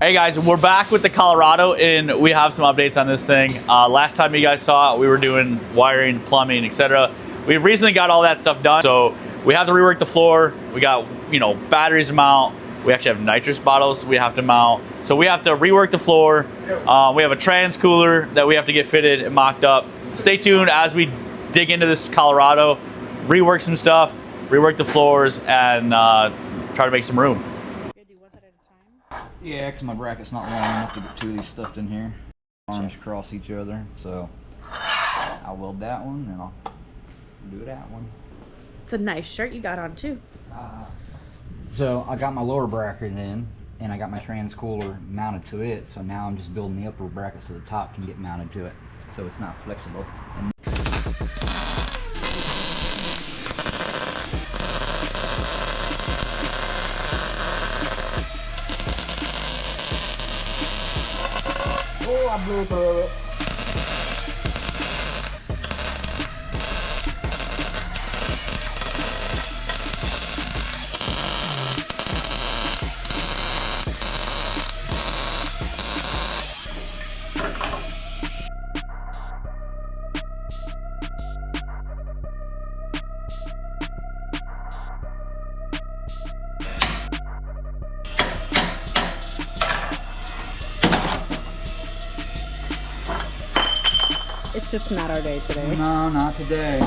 Hey guys, we're back with the Colorado and we have some updates on this thing. Last time you guys saw it, we were doing wiring, plumbing, etc. We've recently got all that stuff done, so we have to rework the floor. We got, batteries to mount. We actually have nitrous bottles we have to mount. So we have to rework the floor. We have a trans cooler that we have to get fitted and mocked up. Stay tuned as we dig into this Colorado, rework some stuff, rework the floors, and try to make some room. Yeah, because my bracket's not long enough to get two of these stuffed in here. Arms cross each other, so I'll weld that one and I'll do that one. It's a nice shirt you got on too. So I got my lower bracket in and I got my trans cooler mounted to it, so now I'm just building the upper bracket so the top can get mounted to it, so it's not flexible. And oh, I blew through it. It's just not our day today. No, not today.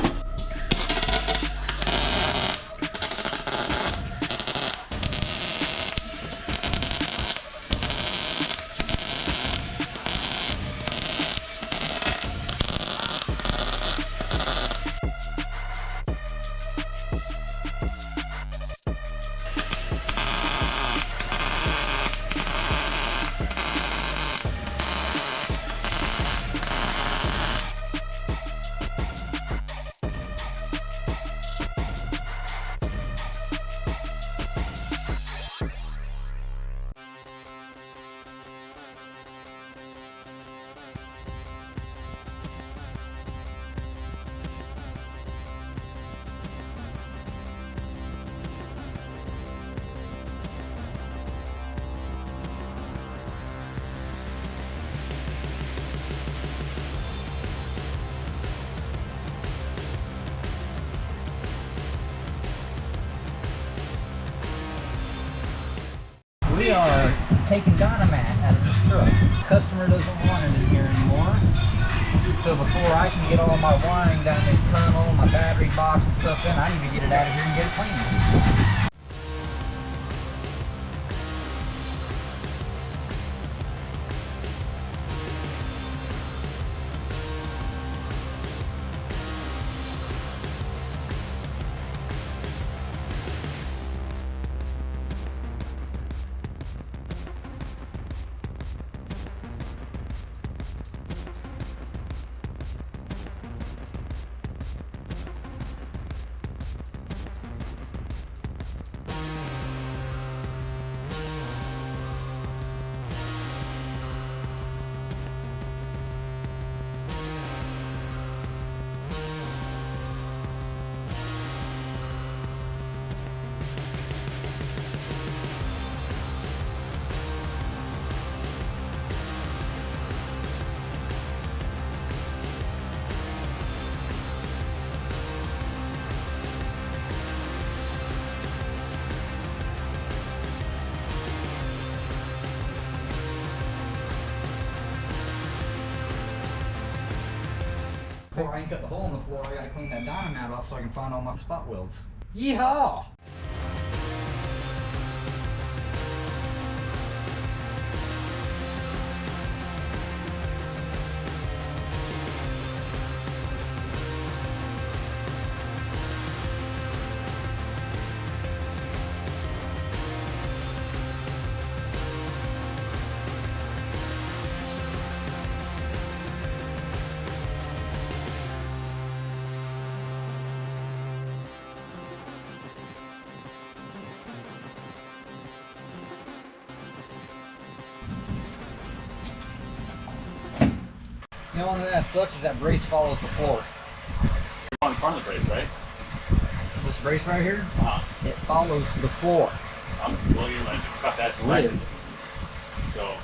We are taking dynamat out of this truck. The customer doesn't want it in here anymore. So before I can get all my wiring down this tunnel, my battery box and stuff in, I need to get it out of here and get it cleaned. Before I can cut the hole in the floor, I gotta clean that dynamat off so I can find all my spot welds. Yeehaw! The only thing that sucks is that brace follows the floor. On front of the brace, right? This brace right here, Uh-huh. it follows the floor. Well, you might cut that Lid. So.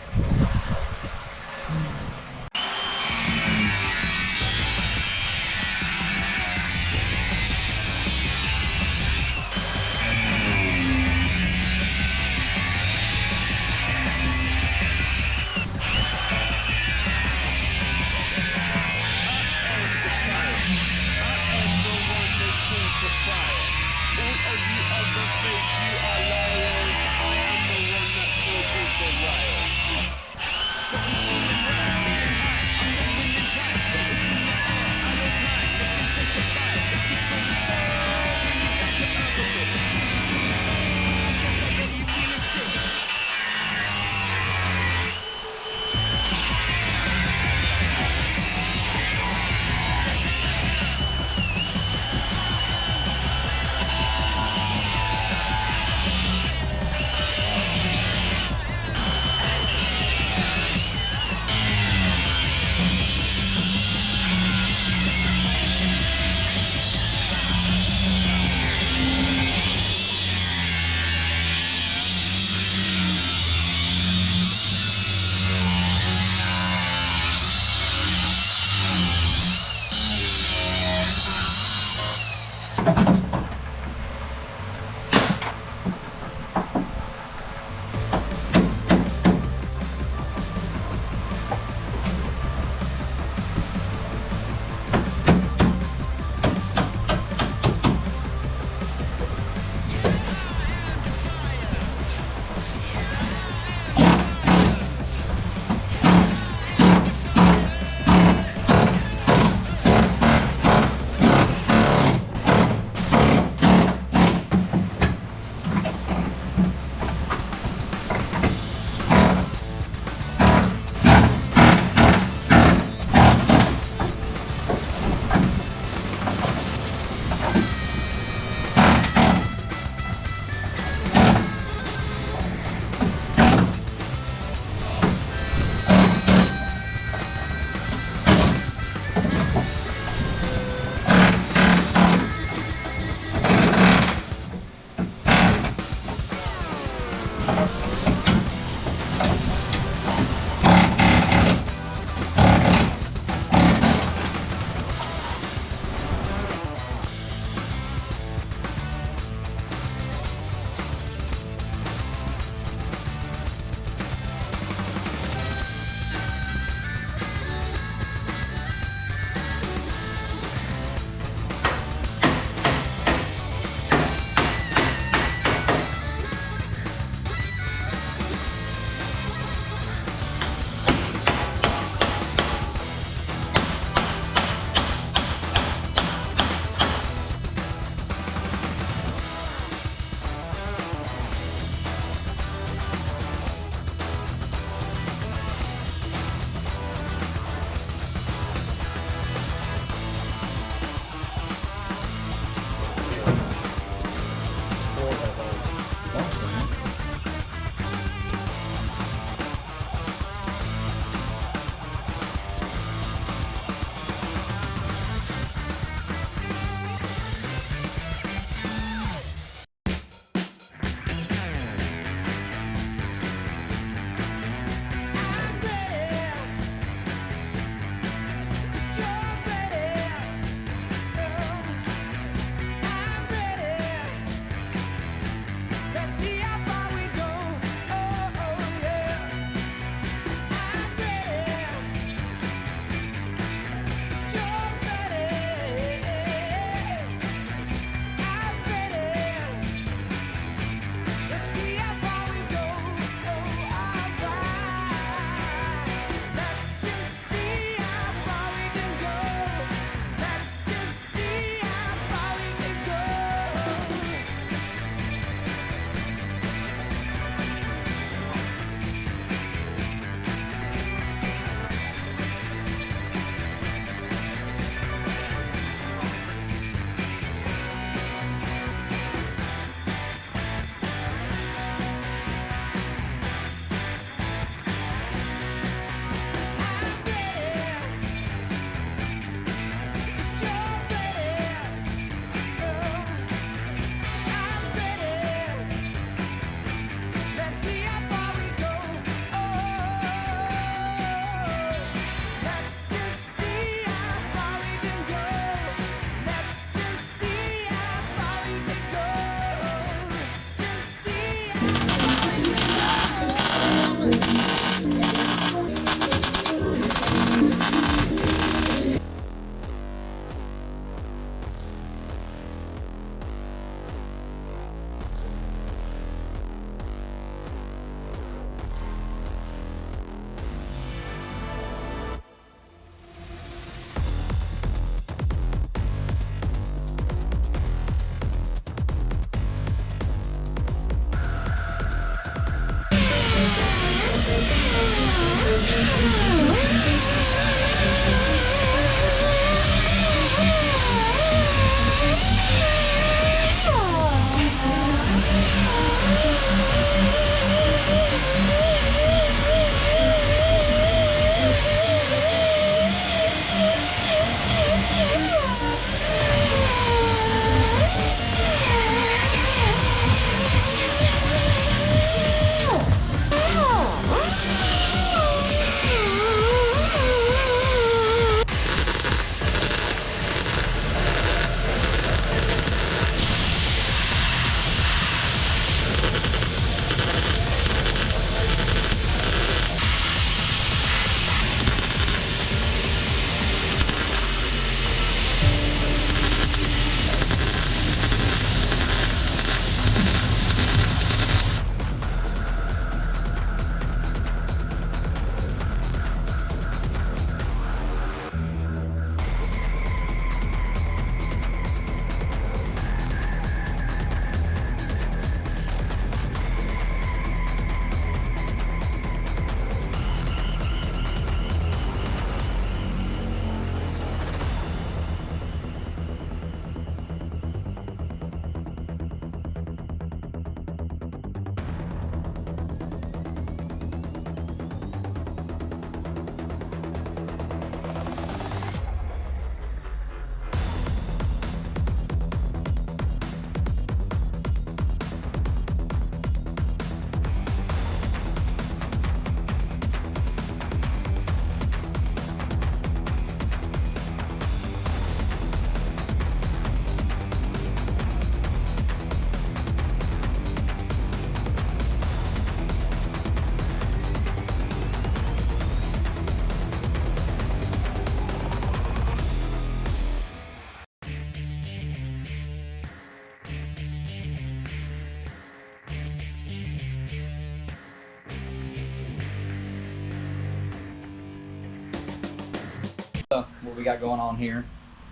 What we got going on here,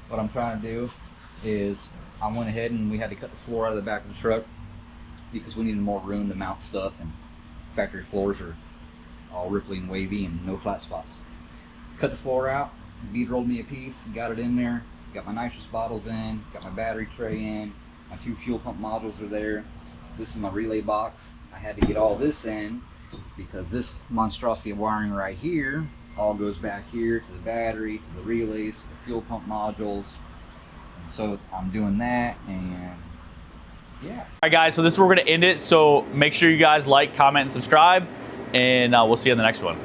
what I'm trying to do is I went ahead and we had to cut the floor out of the back of the truck because we needed more room to mount stuff, and factory floors are all ripply and wavy and no flat spots. Cut the floor out, bead rolled me a piece, got it in there, got my nitrous bottles in, got my battery tray in, my 2 fuel pump modules are there. This is my relay box. I had to get all this in because this monstrosity of wiring right here all goes back here to the battery, to the relays, to the fuel pump modules. And so I'm doing that, and yeah. All right, guys, so this is where we're going to end it. So make sure you guys like, comment, and subscribe, and we'll see you in the next one.